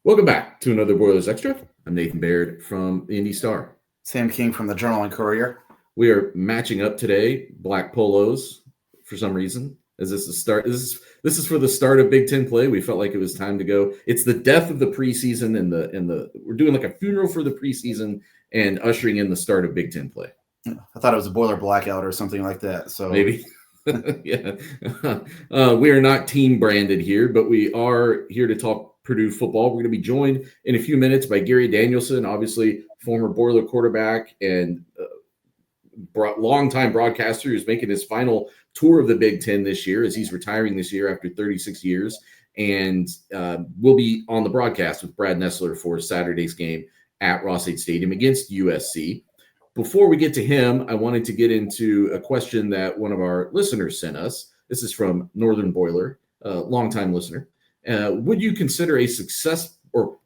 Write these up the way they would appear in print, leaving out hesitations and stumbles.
Welcome back to another Boilers Extra. I'm Nathan Baird from the Indy Star. Sam King from the Journal and Courier. We are matching up today, black polos for some reason. Is this the start? This is for the start of Big Ten play. We felt like it was time to go. It's the death of the preseason and we're doing like a funeral for the preseason and ushering in the start of Big Ten play. I thought it was a boiler blackout or something like that. So maybe. Yeah. We are not team branded here, but we are here to talk Purdue football. We're going to be joined in a few minutes by Gary Danielson, obviously former Boiler quarterback and longtime broadcaster who's making his final tour of the Big Ten this year as he's retiring this year after 36 years. And we'll be on the broadcast with Brad Nessler for Saturday's game at Ross-Ade Stadium against USC. Before we get to him, I wanted to get into a question that one of our listeners sent us. This is from Northern Boiler, a longtime listener. What would you consider a successful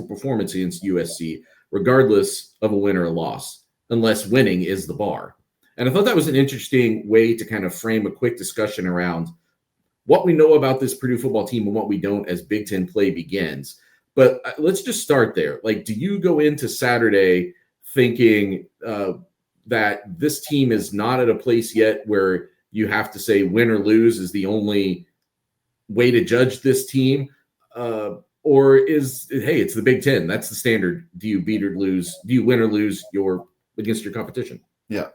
performance against USC, regardless of a win or a loss, unless winning is the bar? And I thought that was an interesting way to kind of frame a quick discussion around what we know about this Purdue football team and what we don't as Big Ten play begins. But let's just start there. Like, do you go into Saturday thinking that this team is not at a place yet where you have to say win or lose is the only way to judge this team? Or is, hey, it's the Big Ten. That's the standard. Do you beat or lose? Do you win or lose against your competition? Yeah.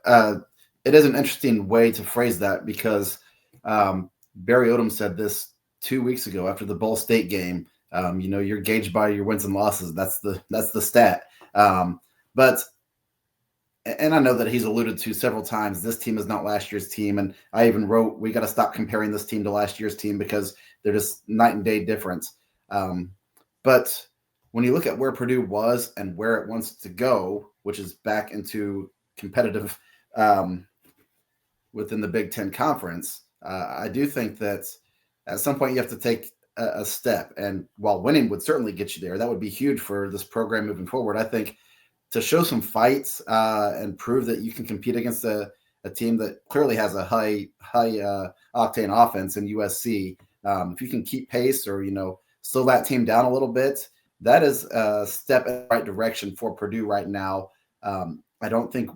It is an interesting way to phrase that because Barry Odom said this 2 weeks ago after the Ball State game. You're gauged by your wins and losses. That's the stat. But I know that he's alluded to several times, this team is not last year's team. And I even wrote, we got to stop comparing this team to last year's team because they're just night and day difference. But when you look at where Purdue was and where it wants to go, which is back into competitive within the Big Ten Conference, I do think that at some point you have to take a step. And while winning would certainly get you there, that would be huge for this program moving forward. I think to show some fights and prove that you can compete against a team that clearly has a high octane offense in USC, if you can keep pace or, slow that team down a little bit, that is a step in the right direction for Purdue right now. I don't think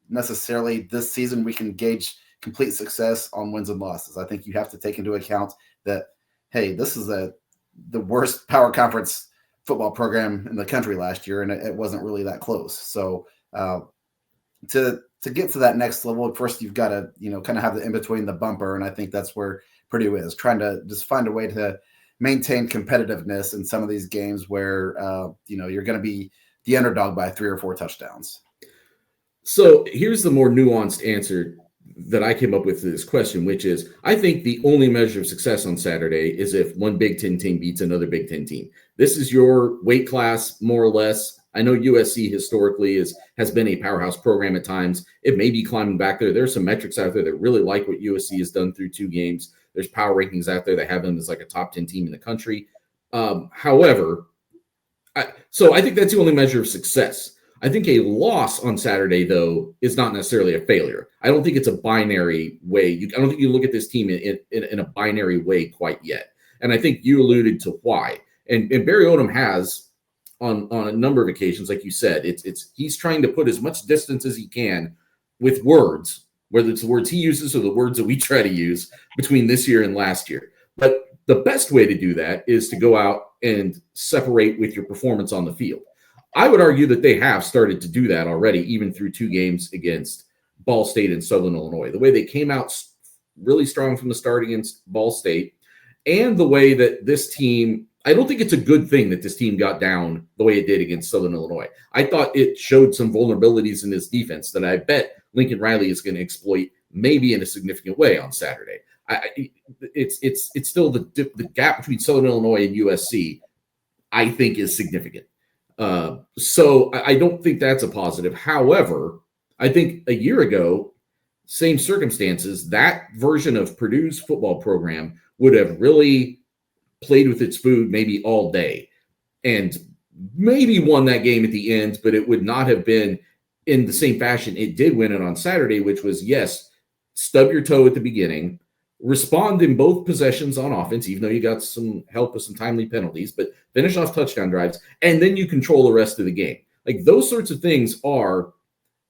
necessarily this season we can gauge complete success on wins and losses. I think you have to take into account that, hey, this is the worst power conference football program in the country last year, and it wasn't really that close. So to get to that next level, first you've got to, kind of have the in-between the bumper, and I think that's where Purdue is, trying to just find a way to maintain competitiveness in some of these games where, you're going to be the underdog by 3 or 4 touchdowns. So here's the more nuanced answer that I came up with to this question, which is I think the only measure of success on Saturday is if one Big Ten team beats another Big Ten team. This is your weight class, more or less. I know USC historically has been a powerhouse program at times. It may be climbing back there. There's some metrics out there that really like what USC has done through 2 games. There's power rankings out there that have them as like a top 10 team in the country. However, I think that's the only measure of success. I think a loss on Saturday, though, is not necessarily a failure. I don't think it's a binary way. I don't think you look at this team in a binary way quite yet. And I think you alluded to why. And Barry Odom has, on a number of occasions, like you said, he's trying to put as much distance as he can with words, whether it's the words he uses or the words that we try to use between this year and last year. But the best way to do that is to go out and separate with your performance on the field. I would argue that they have started to do that already, even through 2 games against Ball State and Southern Illinois. The way they came out really strong from the start against Ball State, and the way that this team, I don't think it's a good thing that this team got down the way it did against Southern Illinois. I thought it showed some vulnerabilities in this defense that I bet Lincoln Riley is going to exploit maybe in a significant way on Saturday. It's still the gap between Southern Illinois and USC, I think, is significant. So I don't think that's a positive. However, I think a year ago, same circumstances, that version of Purdue's football program would have really played with its food maybe all day and maybe won that game at the end, but it would not have been in the same fashion it did win it on Saturday, which was, yes, stub your toe at the beginning, respond in both possessions on offense, even though you got some help with some timely penalties, but finish off touchdown drives, and then you control the rest of the game. Like those sorts of things are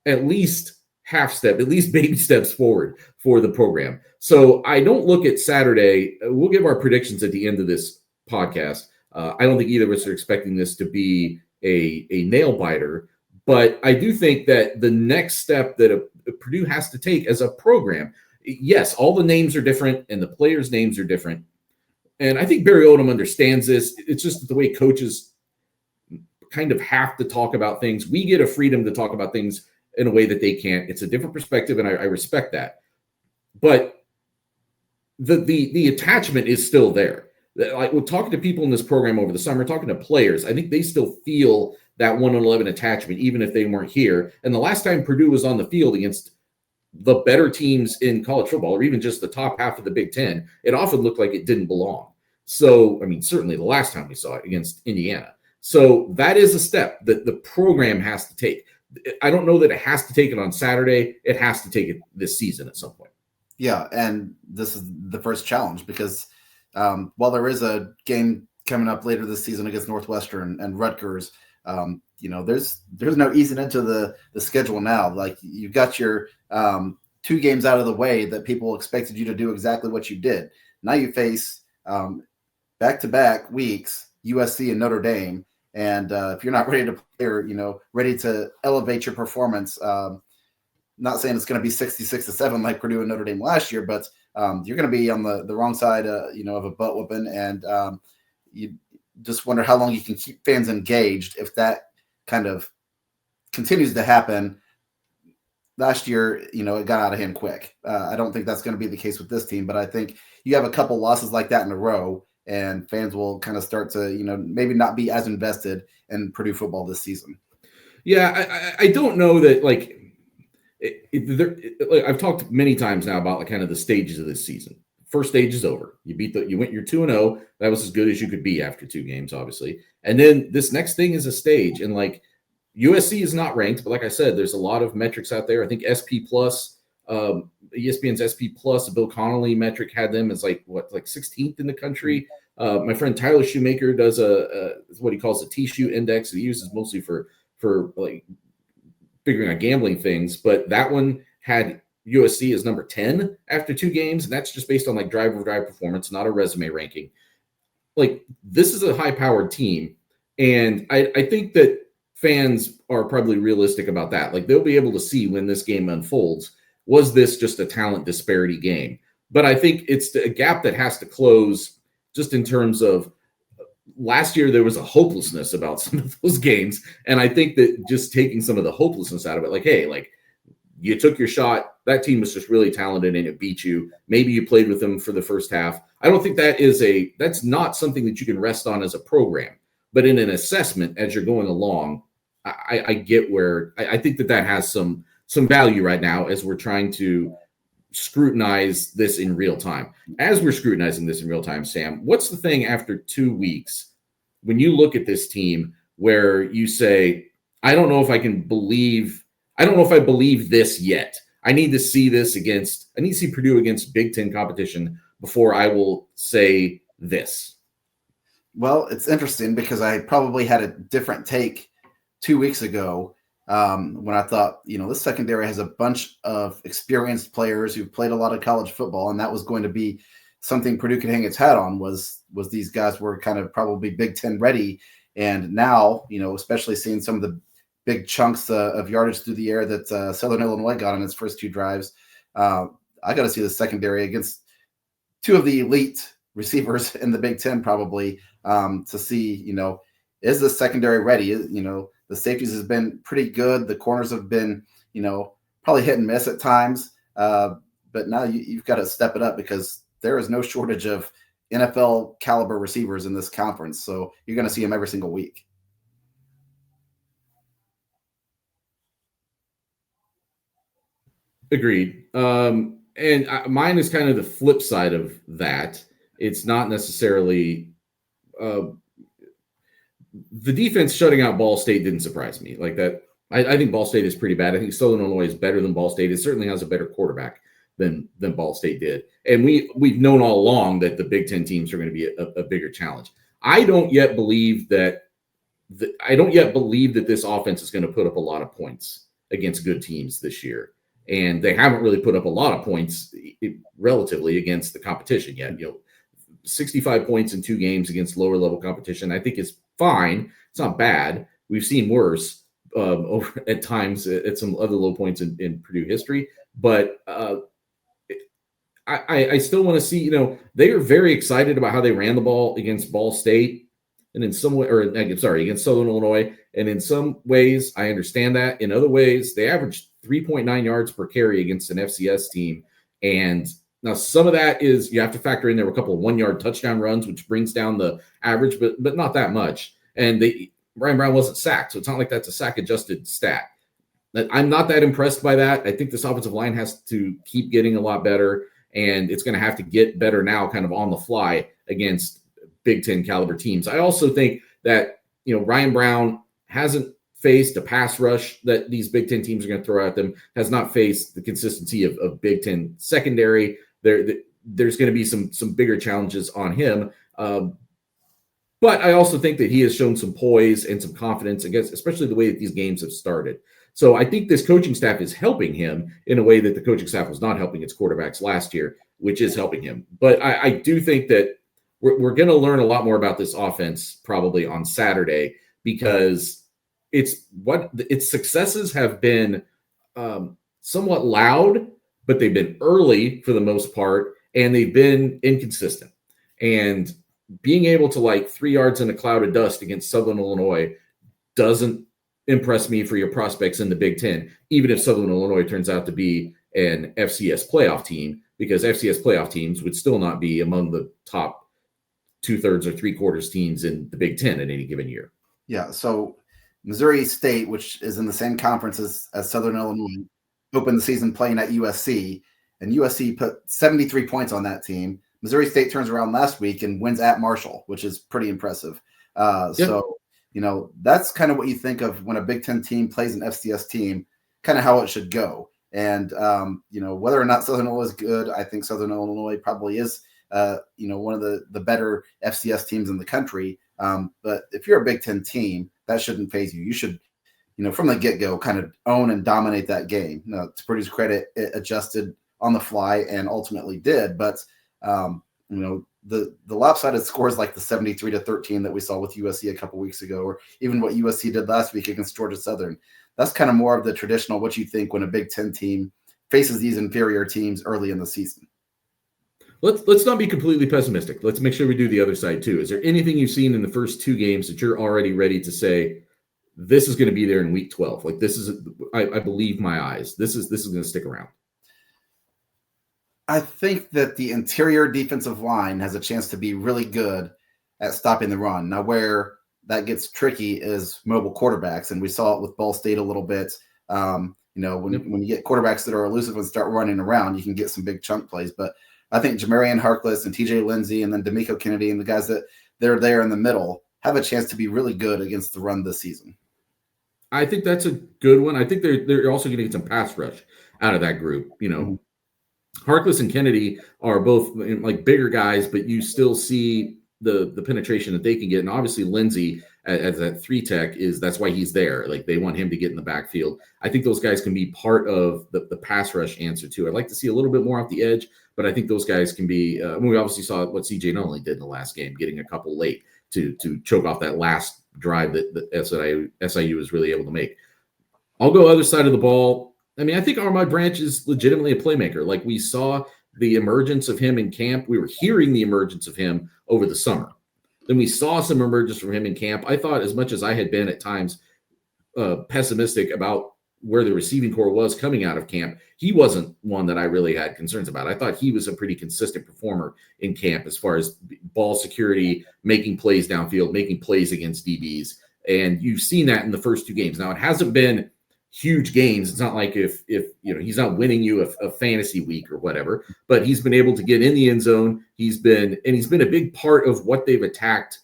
at least at least baby steps forward for the program. So I don't look at Saturday. We'll give our predictions at the end of this podcast. I don't think either of us are expecting this to be a nail biter, but I do think that the next step that Purdue has to take as a program, yes, all the names are different and the players' names are different. And I think Barry Odom understands this. It's just the way coaches kind of have to talk about things. We get a freedom to talk about things in a way that they can't. It's a different perspective, and I respect that. But the attachment is still there. Like we're talking to people in this program over the summer, talking to players, I think they still feel that 1-11 attachment, even if they weren't here. And the last time Purdue was on the field against the better teams in college football, or even just the top half of the Big Ten, it often looked like it didn't belong. So, I mean, certainly the last time we saw it against Indiana. So that is a step that the program has to take. I don't know that it has to take it on Saturday. It has to take it this season at some point. Yeah, and this is the first challenge because while there is a game coming up later this season against Northwestern and Rutgers, there's no easing into the schedule now. Like you've got your 2 games out of the way that people expected you to do exactly what you did. Now you face back-to-back weeks, USC and Notre Dame. And if you're not ready to play or, ready to elevate your performance, not saying it's going to be 66-7 like Purdue and Notre Dame last year, but you're going to be on the wrong side, of a butt whooping. And you just wonder how long you can keep fans engaged if that kind of continues to happen. Last year, it got out of hand quick. I don't think that's going to be the case with this team, but I think you have a couple losses like that in a row, and fans will kind of start to, maybe not be as invested in Purdue football this season. Yeah, I don't know that, like, I've talked many times now about like kind of the stages of this season. First stage is over. You went your 2-0. That was as good as you could be after 2 games, obviously. And then this next thing is a stage, and like USC is not ranked, but like I said, there's a lot of metrics out there. I think SP Plus, ESPN's SP Plus, the Bill Connolly metric had them as like 16th in the country. My friend Tyler Shoemaker does what he calls a T-shoe index. He uses mostly for like figuring out gambling things, but that one had USC as number 10 after 2 games, and that's just based on like drive performance, not a resume ranking. Like this is a high-powered team, and I think that fans are probably realistic about that. Like they'll be able to see when this game unfolds, was this just a talent disparity game? But I think it's a gap that has to close just in terms of last year there was a hopelessness about some of those games. And I think that just taking some of the hopelessness out of it, like, hey, like you took your shot, that team was just really talented and it beat you. Maybe you played with them for the first half. I don't think that's not something that you can rest on as a program, but in an assessment as you're going along, I get where I think that has some value right now as we're trying to scrutinize this in real time. As we're scrutinizing this in real time, Sam, what's the thing after 2 weeks when you look at this team where you say, I don't know if I believe this yet. I need to see Purdue against Big Ten competition before I will say this. Well, it's interesting because I probably had a different take 2 weeks ago when I thought, this secondary has a bunch of experienced players who've played a lot of college football, and that was going to be something Purdue could hang its hat on was these guys were kind of probably Big Ten ready. And now, especially seeing some of the big chunks of yardage through the air that Southern Illinois got on its first 2 drives, I got to see the secondary against 2 of the elite receivers in the Big Ten probably to see, is the secondary ready? The safeties has been pretty good. The corners have been, probably hit and miss at times. But now you've got to step it up because there is no shortage of NFL caliber receivers in this conference. So you're going to see them every single week. Agreed. And mine is kind of the flip side of that. It's not necessarily the defense shutting out Ball State didn't surprise me like that. I think Ball State is pretty bad. I think Southern Illinois is better than Ball State. It certainly has a better quarterback than Ball State did. And we've known all along that the Big Ten teams are going to be a bigger challenge. I don't yet believe that this offense is going to put up a lot of points against good teams this year. And they haven't really put up a lot of points relatively against the competition yet. 65 points in 2 games against lower level competition, I think is fine. It's not bad. We've seen worse over at times at some other low points in Purdue history. But I still want to see, they are very excited about how they ran the ball against Ball State and in some way, against Southern Illinois. And in some ways, I understand that. In other ways, they averaged 3.9 yards per carry against an FCS team. And now some of that is you have to factor in there were a couple of 1-yard touchdown runs, which brings down the average, but not that much. And Ryan Brown wasn't sacked, so it's not like that's a sack-adjusted stat. I'm not that impressed by that. I think this offensive line has to keep getting a lot better, and it's going to have to get better now kind of on the fly against Big Ten caliber teams. I also think that, Ryan Brown hasn't faced a pass rush that these Big Ten teams are going to throw at them, has not faced the consistency of Big Ten secondary. There's going to be some bigger challenges on him. But I also think that he has shown some poise and some confidence, especially the way that these games have started. So I think this coaching staff is helping him in a way that the coaching staff was not helping its quarterbacks last year, which is helping him. But I do think that we're going to learn a lot more about this offense probably on Saturday, because its successes have been somewhat loud, but they've been early for the most part, and they've been inconsistent. And being able to 3 yards in a cloud of dust against Southern Illinois doesn't impress me for your prospects in the Big Ten, even if Southern Illinois turns out to be an FCS playoff team, because FCS playoff teams would still not be among the top 2/3 or 3/4 teams in the Big Ten at any given year. Yeah. So Missouri State, which is in the same conference as Southern Illinois, opened the season playing at USC, and USC put 73 points on that team. Missouri State turns around last week and wins at Marshall, which is pretty impressive. Yep. So, that's kind of what you think of when a Big Ten team plays an FCS team, kind of how it should go. And, whether or not Southern Illinois is good, I think Southern Illinois probably is, one of the better FCS teams in the country. But if you're a Big Ten team, that shouldn't faze you. You should, from the get-go, kind of own and dominate that game. To Purdue's credit, it adjusted on the fly and ultimately did. But, the lopsided scores like the 73-13 that we saw with USC a couple weeks ago, or even what USC did last week against Georgia Southern, that's kind of more of the traditional what you think when a Big Ten team faces these inferior teams early in the season. Let's not be completely pessimistic. Let's make sure we do the other side too. Is there anything you've seen in the first 2 games that you're already ready to say, this is going to be there in week 12? I believe my eyes. This is going to stick around. I think that the interior defensive line has a chance to be really good at stopping the run. Now, where that gets tricky is mobile quarterbacks, and we saw it with Ball State a little bit. When you get quarterbacks that are elusive and start running around, you can get some big chunk plays. But I think Jamarian Harkless and TJ Lindsey and then D'Amico Kennedy and the guys that they're there in the middle have a chance to be really good against the run this season. I think that's a good one. I think they're also going to get some pass rush out of that group. Mm-hmm. Harkless and Kennedy are both bigger guys, but you still see the penetration that they can get. And obviously Lindsey as that 3-tech that's why he's there. They want him to get in the backfield. I think those guys can be part of the pass rush answer too. I'd like to see a little bit more off the edge, but I think those guys can be, we obviously saw what CJ Nolan did in the last game, getting a couple late to choke off that last drive that SIU was really able to make. I'll go other side of the ball. I think Armand Branch is legitimately a playmaker. We saw the emergence of him in camp. We were hearing the emergence of him over the summer. Then we saw some emergence from him in camp. I thought, as much as I had been at times pessimistic about where the receiving corps was coming out of camp, he wasn't one that I really had concerns about. I thought he was a pretty consistent performer in camp as far as ball security, making plays downfield, making plays against DBs. And you've seen that in the first 2 games. Now, it hasn't been huge gains. It's not like if he's not winning you a fantasy week or whatever, but he's been able to get in the end zone. He's been a big part of what they've attacked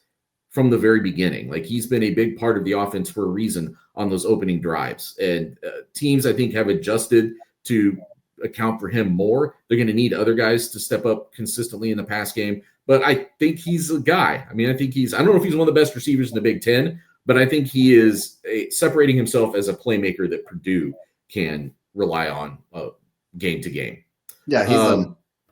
from the very beginning. He's been a big part of the offense for a reason on those opening drives. And teams, I think, have adjusted to account for him more. They're going to need other guys to step up consistently in the pass game. But I think he's a guy. I mean, I don't know if he's one of the best receivers in the Big Ten, but I think he is separating himself as a playmaker that Purdue can rely on game to game. Yeah, he's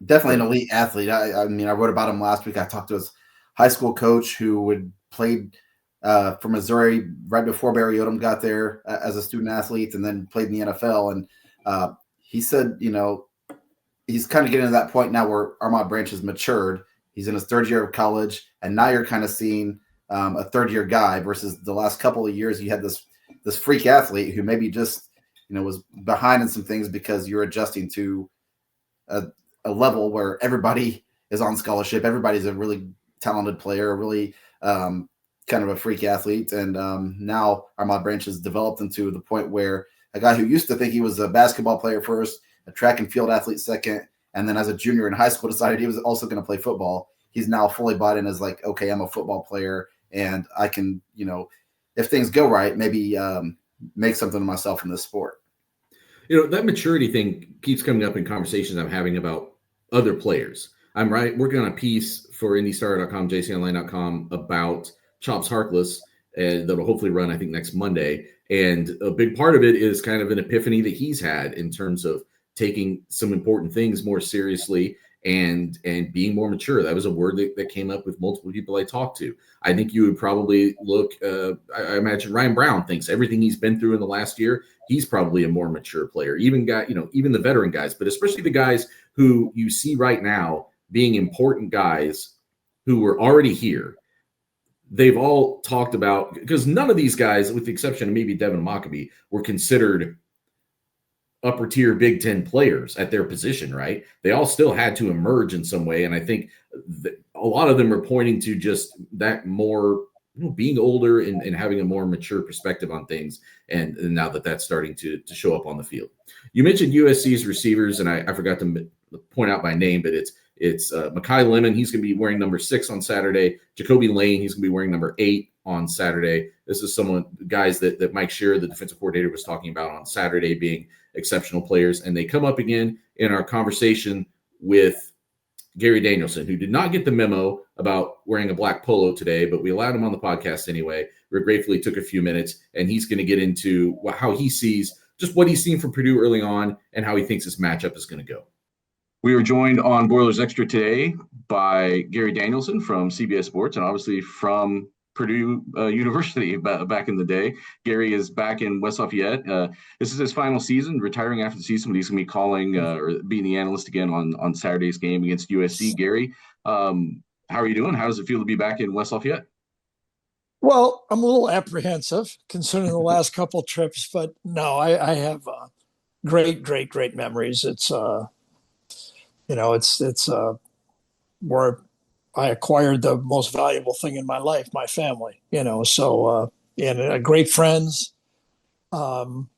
definitely an elite athlete. I mean, I wrote about him last week. I talked to his high school coach who played for Missouri right before Barry Odom got there as a student athlete and then played in the NFL. And he said, he's kind of getting to that point now where Armand Branch has matured. He's in his third year of college, and now you're kind of seeing a third-year guy versus the last couple of years you had this freak athlete who maybe just was behind in some things because you're adjusting to a level where everybody is on scholarship. Everybody's a really talented player, a really kind of a freak athlete, and now Armand Branch has developed into the point where a guy who used to think he was a basketball player first, a track and field athlete second, and then as a junior in high school decided he was also going to play football. He's now fully bought in as like, okay, I'm a football player and I can, if things go right, maybe make something of myself in this sport. That maturity thing keeps coming up in conversations I'm having about other players. I'm working on a piece for IndyStar.com, JCOnline.com about Chops Harkless that'll hopefully run, I think, next Monday. And a big part of it is kind of an epiphany that he's had in terms of taking some important things more seriously and being more mature. That was a word that came up with multiple people I talked to. I think you would probably look, I imagine Ryan Brown thinks everything he's been through in the last year, he's probably a more mature player, even the veteran guys, but especially the guys who you see right now being important guys who were already here. They've all talked about, because none of these guys, with the exception of maybe Devin Mockabee, were considered upper tier Big Ten players at their position, right? They all still had to emerge in some way. And I think a lot of them are pointing to just that more, being older and having a more mature perspective on things. And now that's starting to show up on the field. You mentioned USC's receivers, and I forgot to point out by name, but it's Mekhi Lemon. He's going to be wearing number 6 on Saturday. Jacoby Lane, he's going to be wearing number 8 on Saturday. This is guys that Mike Shearer, the defensive coordinator, was talking about on Saturday being exceptional players. And they come up again in our conversation with Gary Danielson, who did not get the memo about wearing a black polo today, but we allowed him on the podcast anyway. We gratefully took a few minutes, and he's going to get into how he sees just what he's seen from Purdue early on and how he thinks this matchup is going to go. We are joined on Boilers Extra today by Gary Danielson from CBS Sports and obviously from Purdue University back in the day. Gary is back in West Lafayette. This is his final season, retiring after the season, but he's going to be calling or being the analyst again on Saturday's game against USC. Gary, how are you doing? How does it feel to be back in West Lafayette? Well, I'm a little apprehensive considering the last couple trips, but no, I have great memories. It's it's where I acquired the most valuable thing in my life, my family, and great friends. The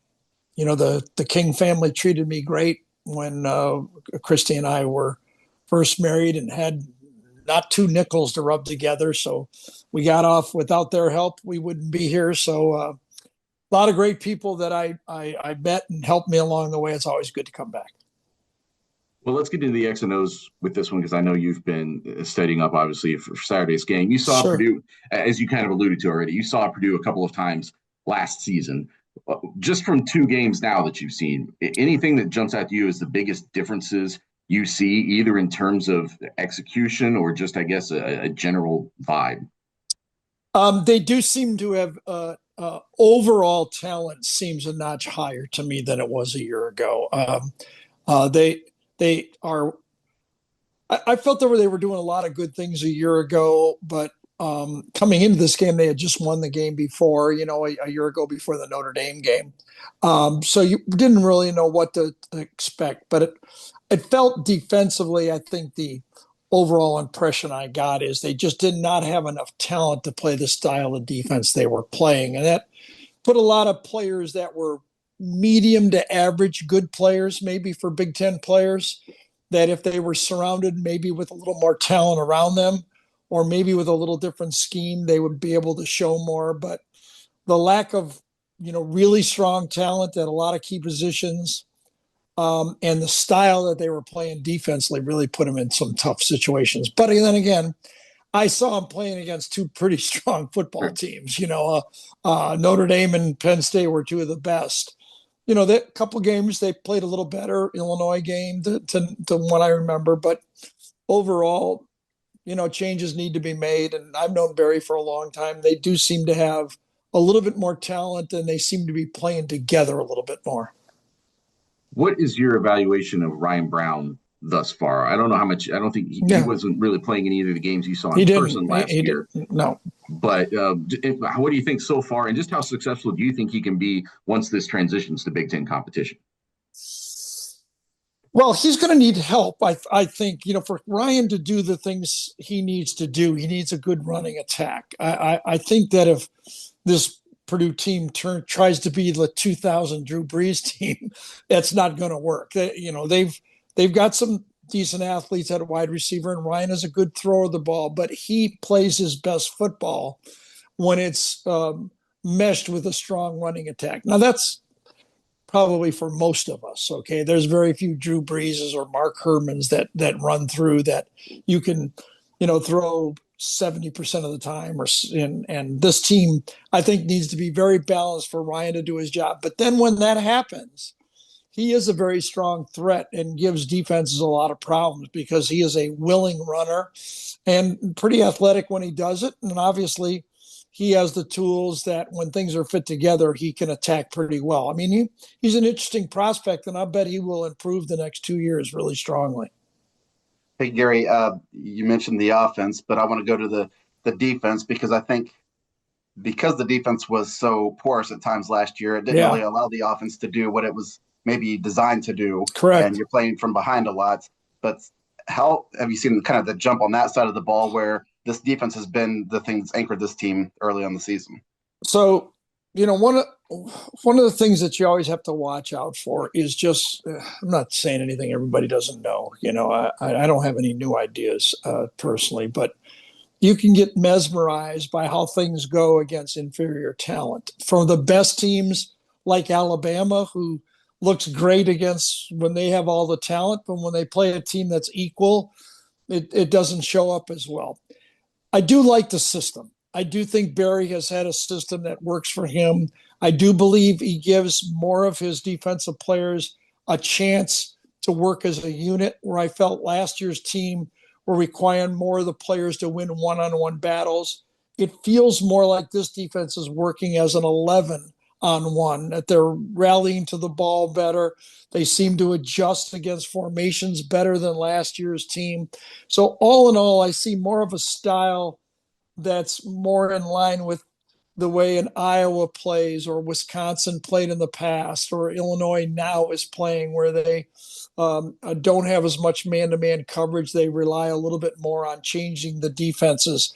King family treated me great when Christy and I were first married and had not 2 nickels to rub together. So we got off without their help. We wouldn't be here. So a lot of great people that I met and helped me along the way. It's always good to come back. Well, let's get into the X and O's with this one because I know you've been studying up, obviously, for Saturday's game. You saw Sure. Purdue, as you kind of alluded to already, you saw Purdue a couple of times last season. Just from 2 games now that you've seen, anything that jumps out to you as the biggest differences you see, either in terms of execution or just, I guess, a general vibe? They do seem to have overall talent seems a notch higher to me than it was a year ago. They are. I felt they were doing a lot of good things a year ago, but coming into this game, they had just won the game before, a year ago before the Notre Dame game. So you didn't really know what to expect, but it felt defensively. I think the overall impression I got is they just did not have enough talent to play the style of defense they were playing, and that put a lot of players that were medium to average good players, maybe for Big Ten players, that if they were surrounded maybe with a little more talent around them or maybe with a little different scheme, they would be able to show more. But the lack of, really strong talent at a lot of key positions, And the style that they were playing defensively really put them in some tough situations. But then again, I saw them playing against two pretty strong football teams. Notre Dame and Penn State were two of the best. That couple games they played a little better. Illinois game to what I remember, but overall, changes need to be made. And I've known Barry for a long time. They do seem to have a little bit more talent, and they seem to be playing together a little bit more. What is your evaluation of Ryan Brown thus far? I don't know how much. I don't think he wasn't really playing in either of the games you saw in person last year. No. But what do you think so far, and just how successful do you think he can be once this transitions to Big Ten competition? Well, he's going to need help. I think, for Ryan to do the things he needs to do, he needs a good running attack. I think that if this Purdue team tries to be the 2000 Drew Brees team, that's not going to work. They've got some decent athletes at a wide receiver, and Ryan is a good thrower of the ball, but he plays his best football when it's meshed with a strong running attack. Now, that's probably for most of us, okay? There's very few Drew Breeses or Mark Hermans that run through that you can, throw 70% of the time. And this team, I think, needs to be very balanced for Ryan to do his job. But then when that happens, he is a very strong threat and gives defenses a lot of problems because he is a willing runner and pretty athletic when he does it. And obviously, he has the tools that when things are fit together, he can attack pretty well. I mean, he's an interesting prospect, and I bet he will improve the next 2 years really strongly. Hey, Gary, you mentioned the offense, but I want to go to the defense because I think because the defense was so porous at times last year, it didn't really allow the offense to do what it was maybe designed to do. Correct. And you're playing from behind a lot. But how have you seen kind of the jump on that side of the ball where this defense has been the thing that's anchored this team early on the season? So, one of the things that you always have to watch out for is just, I'm not saying anything everybody doesn't know. I don't have any new ideas personally, but you can get mesmerized by how things go against inferior talent. From the best teams like Alabama, who looks great against when they have all the talent, but when they play a team that's equal, it doesn't show up as well. I do like the system. I do think Barry has had a system that works for him. I do believe he gives more of his defensive players a chance to work as a unit, where I felt last year's team were requiring more of the players to win one-on-one battles. It feels more like this defense is working as an 11-on-1, that they're rallying to the ball better. They seem to adjust against formations better than last year's team. So all in all, I see more of a style that's more in line with the way an Iowa plays or Wisconsin played in the past or Illinois now is playing, where they don't have as much man-to-man coverage. They rely a little bit more on changing the defenses.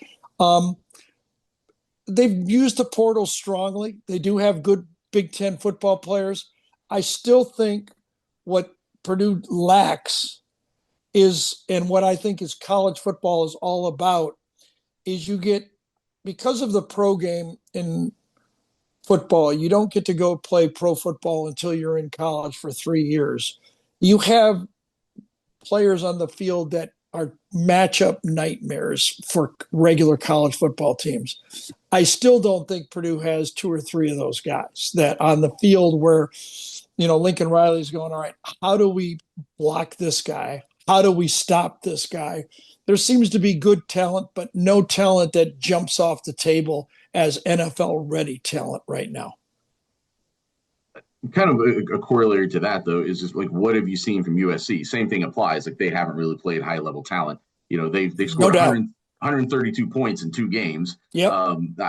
They've used the portal strongly. They do have good Big Ten football players. I still think what Purdue lacks is, and what I think is college football is all about, is you get, because of the pro game in football, you don't get to go play pro football until you're in college for 3 years. You have players on the field that are matchup nightmares for regular college football teams. I still don't think Purdue has 2 or 3 of those guys that on the field where, Lincoln Riley's going, all right, how do we block this guy? How do we stop this guy? There seems to be good talent, but no talent that jumps off the table as NFL-ready talent right now. Kind of a corollary to that, though, is just like, what have you seen from USC? Same thing applies. Like, they haven't really played high-level talent. They've scored 132 points in 2 games. Yep.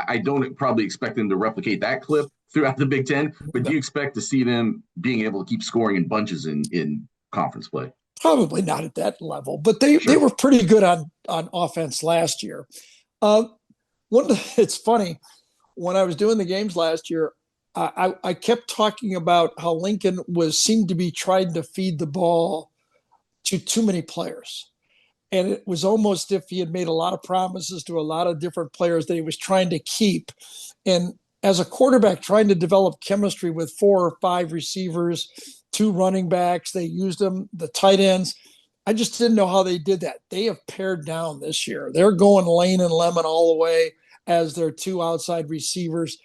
I don't probably expect them to replicate that clip throughout the Big Ten, but do you expect to see them being able to keep scoring in bunches in conference play? Probably not at that level, but they were pretty good on offense last year. It's funny, when I was doing the games last year, I kept talking about how Lincoln seemed to be trying to feed the ball to too many players. And it was almost if he had made a lot of promises to a lot of different players that he was trying to keep. And as a quarterback, trying to develop chemistry with 4 or 5 receivers 2 running backs. They used them, the tight ends. I just didn't know how they did that. They have pared down this year. They're going Lane and Lemon all the way as their 2 outside receivers.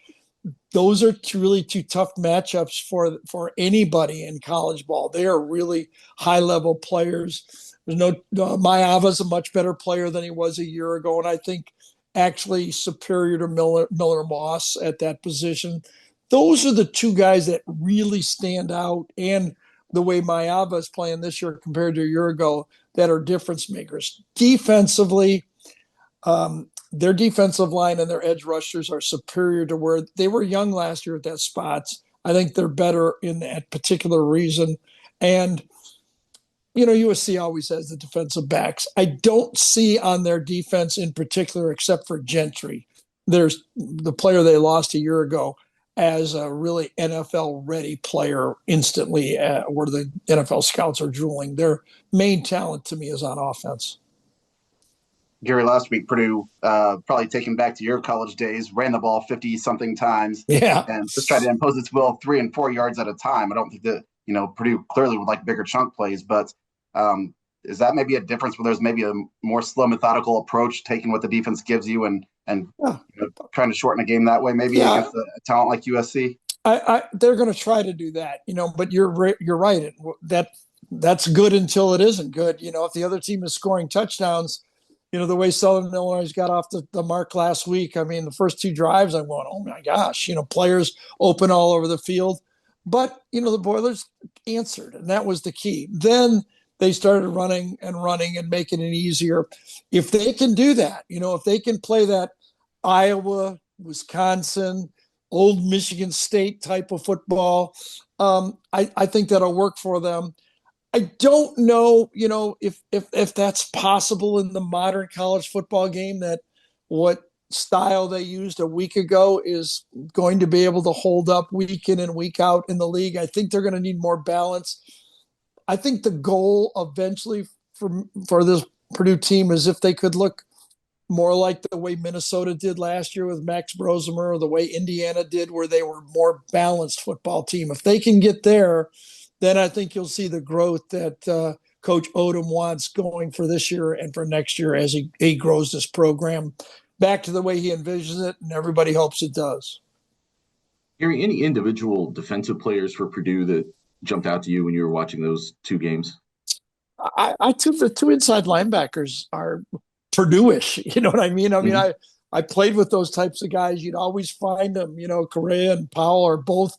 Those are really 2 tough matchups for anybody in college ball. They are really high-level players. There's Mayava's a much better player than he was a year ago, and I think actually superior to Miller Moss at that position. Those are the 2 guys that really stand out, and the way Mayava is playing this year compared to a year ago, that are difference makers. Defensively, their defensive line and their edge rushers are superior to where they were young last year at that spots. I think they're better in that particular reason. And, USC always has the defensive backs. I don't see on their defense in particular, except for Gentry, there's the player they lost a year ago, as a really NFL-ready player instantly, where the NFL scouts are drooling. Their main talent to me is on offense. Gary, last week, Purdue, probably taken back to your college days, ran the ball 50-something times, and just tried to impose its will 3 and 4 yards at a time. I don't think that, Purdue clearly would like bigger chunk plays, but is that maybe a difference where there's maybe a more slow, methodical approach, taking what the defense gives you and trying to shorten a game that way, maybe against a talent like USC? They're going to try to do that, but you're right. That's good until it isn't good. If the other team is scoring touchdowns, the way Southern Illinois got off the mark last week, I mean, the first 2 drives, I'm going, oh my gosh, players open all over the field. But, the Boilers answered, and that was the key. Then they started running and making it easier. If they can do that, if they can play that Iowa, Wisconsin, old Michigan State type of football, I think that'll work for them. I don't know, if that's possible in the modern college football game, that what style they used a week ago is going to be able to hold up week in and week out in the league. I think they're going to need more balance. I think the goal eventually for this Purdue team is if they could look more like the way Minnesota did last year with Max Brosemer, or the way Indiana did, where they were more balanced football team. If they can get there, then I think you'll see the growth that Coach Odom wants going for this year and for next year as he grows this program back to the way he envisions it, and everybody hopes it does. Gary, any individual defensive players for Purdue that jumped out to you when you were watching those 2 games? I took the 2 inside linebackers are Purdue-ish. You know what I mean? I played with those types of guys. You'd always find them. Correa and Powell are both,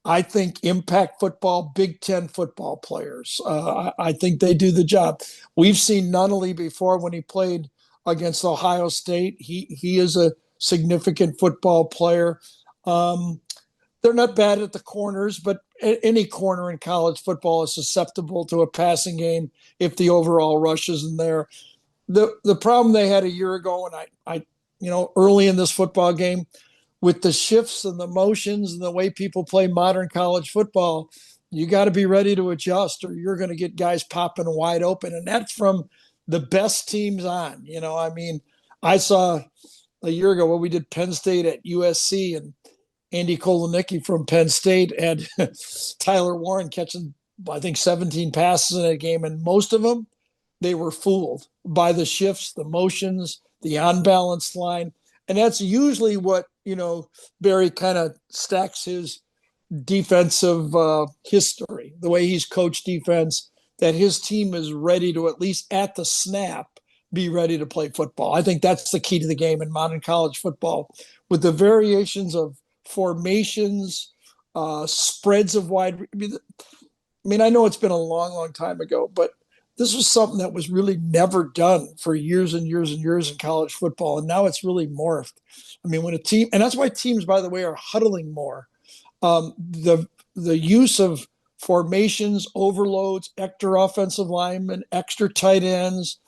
I think, impact football, Big Ten football players. I think they do the job. We've seen Nunnally before when he played against Ohio State. He is a significant football player. They're not bad at the corners, but any corner in college football is susceptible to a passing game if the overall rush isn't there. The problem they had a year ago, and I early in this football game, with the shifts and the motions and the way people play modern college football, you got to be ready to adjust, or you're going to get guys popping wide open. And that's from the best teams on. I saw a year ago when we did Penn State at USC, and Andy Kolonicki from Penn State had Tyler Warren catching, I think, 17 passes in that game. And most of them, they were fooled by the shifts, the motions, the unbalanced line. And that's usually what, Barry kind of stacks his defensive history, the way he's coached defense, that his team is ready to, at least at the snap, be ready to play football. I think that's the key to the game in modern college football, with the variations of formations, spreads of wide. I know it's been a long, long time ago, but this was something that was really never done for years and years and years in college football. And now it's really morphed. When a team, and that's why teams, by the way, are huddling more. The use of formations, overloads, extra offensive linemen, extra tight ends,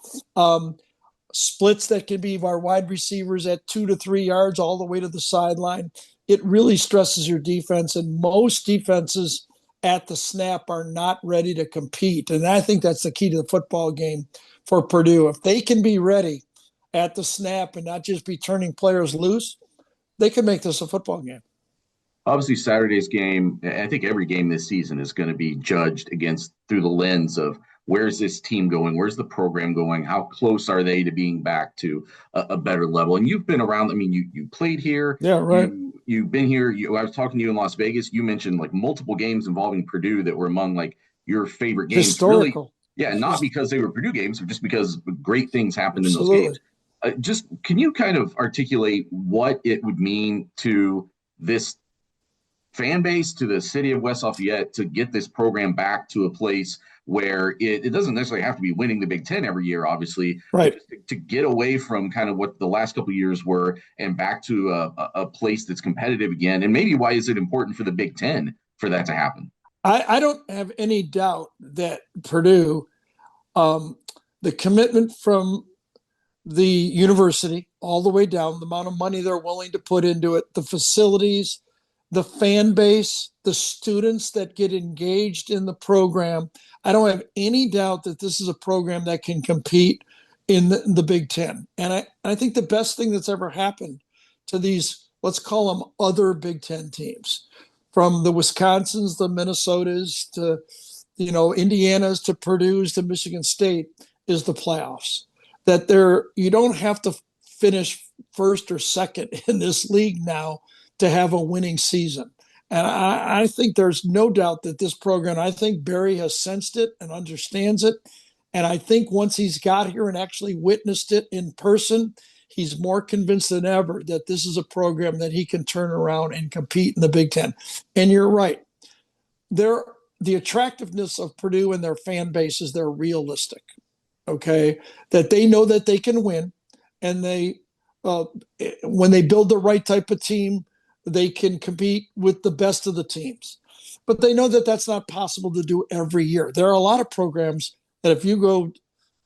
splits that can be our wide receivers at 2 to 3 yards all the way to the sideline. It really stresses your defense, and most defenses at the snap are not ready to compete. And I think that's the key to the football game for Purdue. If they can be ready at the snap and not just be turning players loose, they can make this a football game. obviously Saturday's game, I think every game this season is going to be judged through the lens of where's this team going? Where's the program going? How close are they to being back to a better level? And you've been around. I mean, you played here. Yeah, right. You've been here. I was talking to you in Las Vegas. You mentioned like multiple games involving Purdue that were among like your favorite games. Historical. Really, yeah, not because they were Purdue games, but just because great things happened in those Absolutely. games. Just can you kind of articulate what it would mean to this fan base, to the city of West Lafayette, to get this program back to a place where it doesn't necessarily have to be winning the Big Ten every year, obviously, right? But just to get away from kind of what the last couple of years were and back to a place that's competitive again. And maybe why is it important for the Big Ten for that to happen? I don't have any doubt that Purdue, the commitment from the university all the way down, the amount of money they're willing to put into it, the facilities, the fan base, the students that get engaged in the program. I don't have any doubt that this is a program that can compete in the Big Ten. And I think the best thing that's ever happened to these, let's call them other Big Ten teams, from the Wisconsins, the Minnesotas, to, Indiana's, to Purdue's, to Michigan State, is the playoffs. That you don't have to finish first or second in this league now to have a winning season. And I think there's no doubt that this program, I think Barry has sensed it and understands it. And I think once he's got here and actually witnessed it in person, he's more convinced than ever that this is a program that he can turn around and compete in the Big Ten. And you're right. The attractiveness of Purdue and their fan base is they're realistic. Okay, that they know that they can win, and when they build the right type of team, they can compete with the best of the teams. But they know that that's not possible to do every year. There are a lot of programs that if you go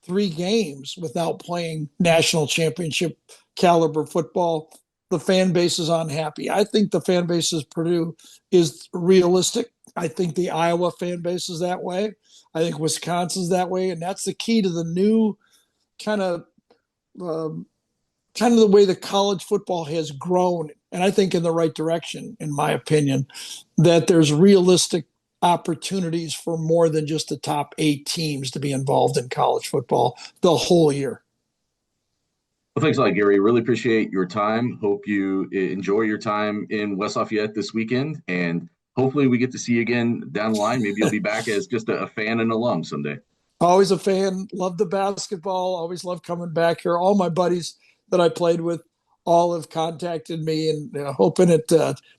3 games without playing national championship caliber football, the fan base is unhappy. I think the fan base of Purdue is realistic. I think the Iowa fan base is that way. I think Wisconsin's that way, and that's the key to the new kind of the way the college football has grown, and I think in the right direction, in my opinion, that there's realistic opportunities for more than just the top 8 teams to be involved in college football the whole year. Well, thanks a lot, Gary. Really appreciate your time. Hope you enjoy your time in West Lafayette this weekend, and hopefully we get to see you again down the line. Maybe you'll be back as just a fan and alum someday. Always a fan. Love the basketball. Always love coming back here. All my buddies that I played with all have contacted me, and hoping it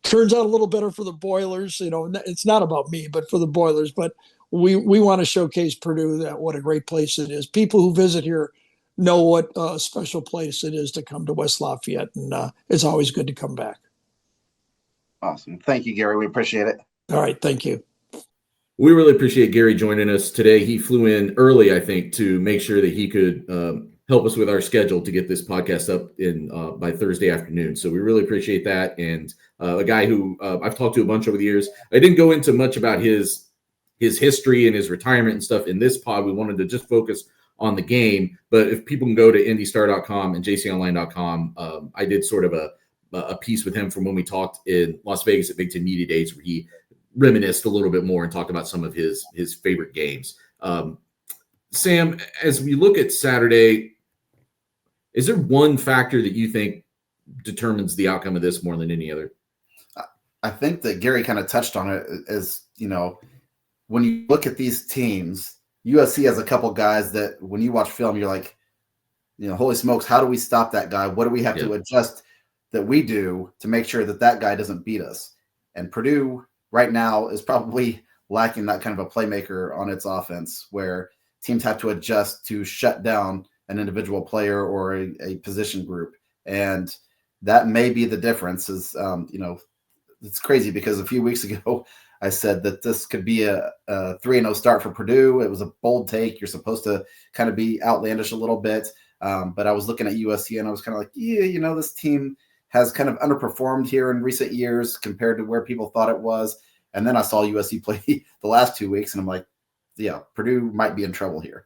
turns out a little better for the Boilers. It's not about me, but for the Boilers. But we want to showcase Purdue, that what a great place it is. People who visit here know what a special place it is to come to West Lafayette, and it's always good to come back. Awesome. Thank you, Gary. We appreciate it. All right. Thank you. We really appreciate Gary joining us today. He flew in early, I think, to make sure that he could help us with our schedule to get this podcast up in by Thursday afternoon. So we really appreciate that. And a guy who I've talked to a bunch over the years. I didn't go into much about his history and his retirement and stuff in this pod. We wanted to just focus on the game. But if people can go to indystar.com and jconline.com, I did sort of a piece with him from when we talked in Las Vegas at Big Ten Media Days, where he reminisced a little bit more and talked about some of his favorite games. Sam, as we look at Saturday, is there one factor that you think determines the outcome of this more than any other? I think that Gary kind of touched on it. As when you look at these teams, USC has a couple guys that when you watch film, you're like, holy smokes, how do we stop that guy? What do we have to adjust that we do to make sure that guy doesn't beat us? And Purdue right now is probably lacking that kind of a playmaker on its offense, where teams have to adjust to shut down an individual player or a position group. And that may be the difference. It's crazy because a few weeks ago I said that this could be a 3-0 start for Purdue. It was a bold take. You're supposed to kind of be outlandish a little bit. But I was looking at USC and I was kind of like, this team has kind of underperformed here in recent years compared to where people thought it was. And then I saw USC play the last 2 weeks and I'm like, Purdue might be in trouble here.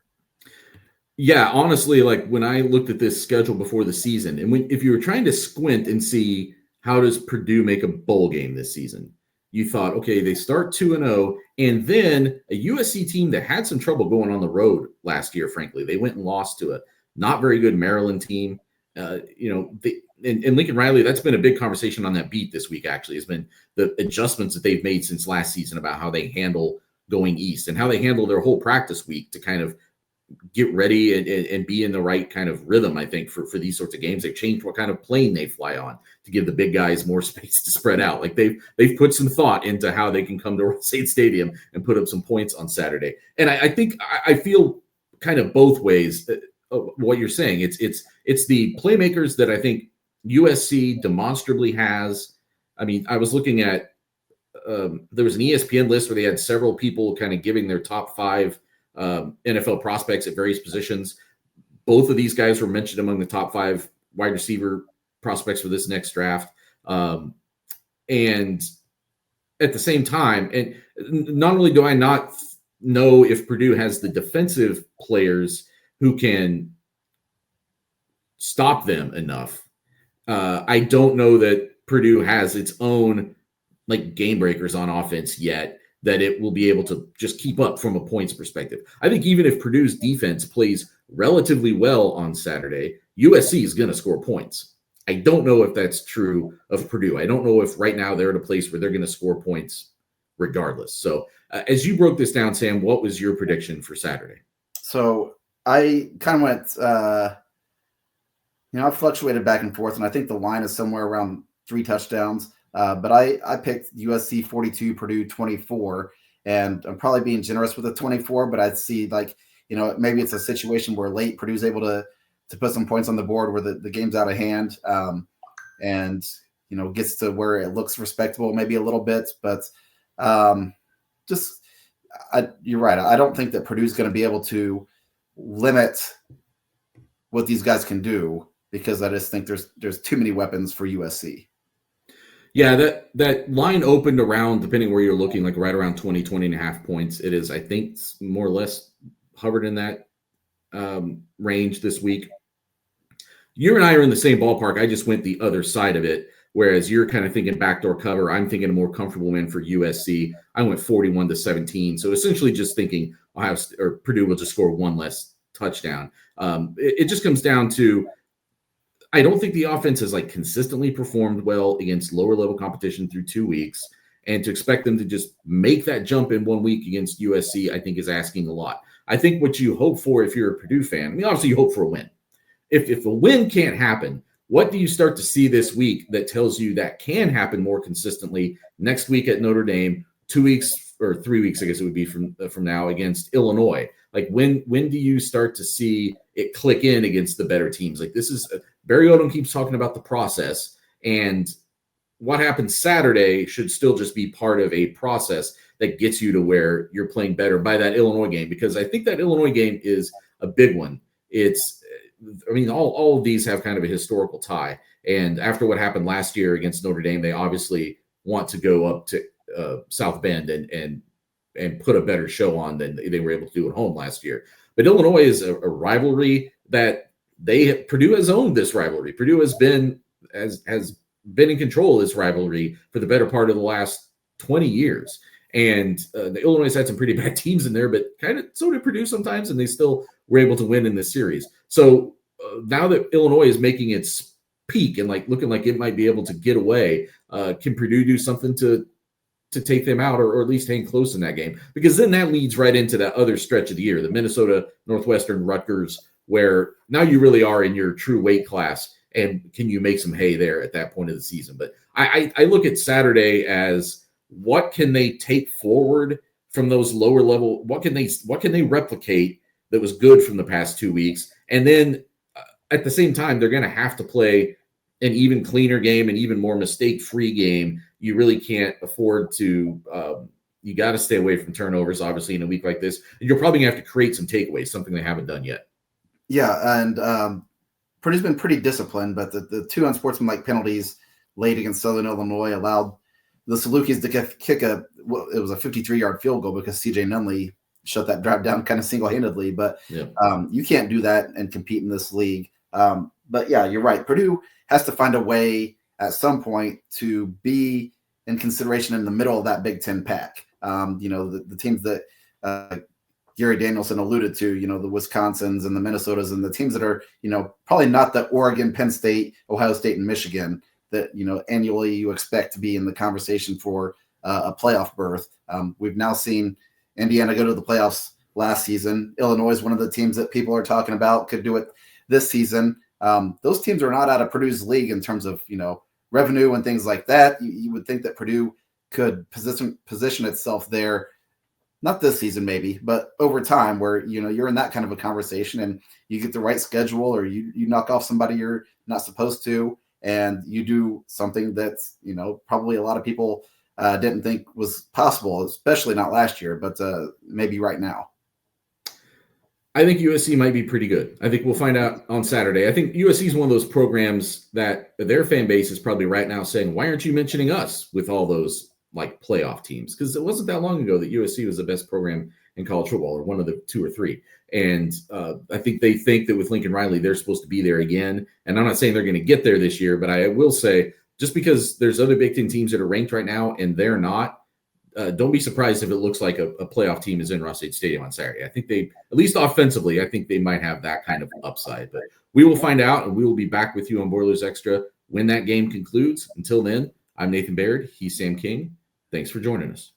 Yeah, honestly, like when I looked at this schedule before the season, and if you were trying to squint and see how does Purdue make a bowl game this season? You thought, okay, they start 2-0, and then a USC team that had some trouble going on the road last year, frankly. They went and lost to a not very good Maryland team. And Lincoln Riley, that's been a big conversation on that beat this week, actually, has been the adjustments that they've made since last season about how they handle going east and how they handle their whole practice week to kind of get ready and be in the right kind of rhythm, I think, for these sorts of games. They've changed what kind of plane they fly on to give the big guys more space to spread out. Like they've put some thought into how they can come to Roll State Stadium and put up some points on Saturday. And I think I feel kind of both ways what you're saying. It's the playmakers that I think USC demonstrably has. I mean, I was looking at there was an ESPN list where they had several people kind of giving their top 5 NFL prospects at various positions. Both of these guys were mentioned among the top 5 wide receiver prospects for this next draft. And at the same time, and not only do I not know if Purdue has the defensive players who can stop them enough, I don't know that Purdue has its own like game breakers on offense yet that it will be able to just keep up from a points perspective. I think even if Purdue's defense plays relatively well on Saturday, USC is going to score points. I don't know if that's true of Purdue. I don't know if right now they're at a place where they're going to score points regardless. So as you broke this down, Sam, what was your prediction for Saturday? So I kind of went, I fluctuated back and forth, and I think the line is somewhere around 3 touchdowns. But I picked USC 42, Purdue 24, and I'm probably being generous with the 24, but I'd see maybe it's a situation where late Purdue's able to put some points on the board where the game's out of hand, and gets to where it looks respectable maybe a little bit. But you're right. I don't think that Purdue's going to be able to limit what these guys can do because I just think there's too many weapons for USC. Yeah, that line opened around, depending where you're looking, like right around 20 and a half points. It is, I think, more or less hovered in that range this week. You and I are in the same ballpark. I just went the other side of it, whereas you're kind of thinking backdoor cover. I'm thinking a more comfortable win for USC. I went 41-17. So essentially just thinking Purdue will just score 1 less touchdown. It just comes down to, I don't think the offense has like consistently performed well against lower level competition through 2 weeks, and to expect them to just make that jump in 1 week against USC, I think is asking a lot. I think what you hope for if you're a Purdue fan, I mean, obviously you hope for a win. If a win can't happen, what do you start to see this week that tells you that can happen more consistently next week at Notre Dame, 2 weeks or 3 weeks, I guess it would be from now against Illinois? Like when do you start to see it click in against the better teams? Like this is Barry Odom keeps talking about the process, and what happens Saturday should still just be part of a process that gets you to where you're playing better by that Illinois game, because I think that Illinois game is a big one. All of these have kind of a historical tie, and after what happened last year against Notre Dame, they obviously want to go up to South Bend and put a better show on than they were able to do at home last year. But Illinois is a rivalry that Purdue has owned this rivalry. Purdue has been in control of this rivalry for the better part of the last 20 years. And the Illinois had some pretty bad teams in there, but kind of so did Purdue sometimes, and they still were able to win in this series. So now that Illinois is making its peak and like looking like it might be able to get away, can Purdue do something to take them out or at least hang close in that game? Because then that leads right into that other stretch of the year, the Minnesota, Northwestern, Rutgers, where now you really are in your true weight class, and can you make some hay there at that point of the season? But I look at Saturday as what can they take forward from those lower level? What can they replicate that was good from the past 2 weeks? And then at the same time, they're going to have to play an even cleaner game, an even more mistake-free game. You really can't afford to you got to stay away from turnovers, obviously, in a week like this. You're probably going to have to create some takeaways, something they haven't done yet. Yeah, and Purdue's been pretty disciplined, but the 2 unsportsmanlike penalties late against Southern Illinois allowed the Salukis to kick it was a 53-yard field goal because C.J. Nunley shut that drive down kind of single-handedly. But you can't do that and compete in this league. But yeah, you're right. Purdue has to find a way at some point to be in consideration in the middle of that Big Ten pack. The teams that Gary Danielson alluded to, the Wisconsins and the Minnesotas and the teams that are, probably not the Oregon, Penn State, Ohio State, and Michigan that, annually you expect to be in the conversation for a playoff berth. We've now seen Indiana go to the playoffs last season. Illinois is one of the teams that people are talking about could do it this season. Those teams are not out of Purdue's league in terms of, revenue and things like that. You would think that Purdue could position itself there, not this season maybe, but over time where, you're in that kind of a conversation and you get the right schedule or you knock off somebody you're not supposed to, and you do something that's, probably a lot of people didn't think was possible, especially not last year, but maybe right now. I think USC might be pretty good. I think we'll find out on Saturday. I think USC is one of those programs that their fan base is probably right now saying, why aren't you mentioning us with all those like playoff teams? Because it wasn't that long ago that USC was the best program in college football, or one of the 2 or 3. And I think they think that with Lincoln Riley, they're supposed to be there again. And I'm not saying they're going to get there this year, but I will say just because there's other Big Ten teams that are ranked right now and they're not, don't be surprised if it looks like a playoff team is in Ross-Ade Stadium on Saturday. I think they, at least offensively, I think they might have that kind of upside. But we will find out, and we will be back with you on Boilers Extra when that game concludes. Until then, I'm Nathan Baird. He's Sam King. Thanks for joining us.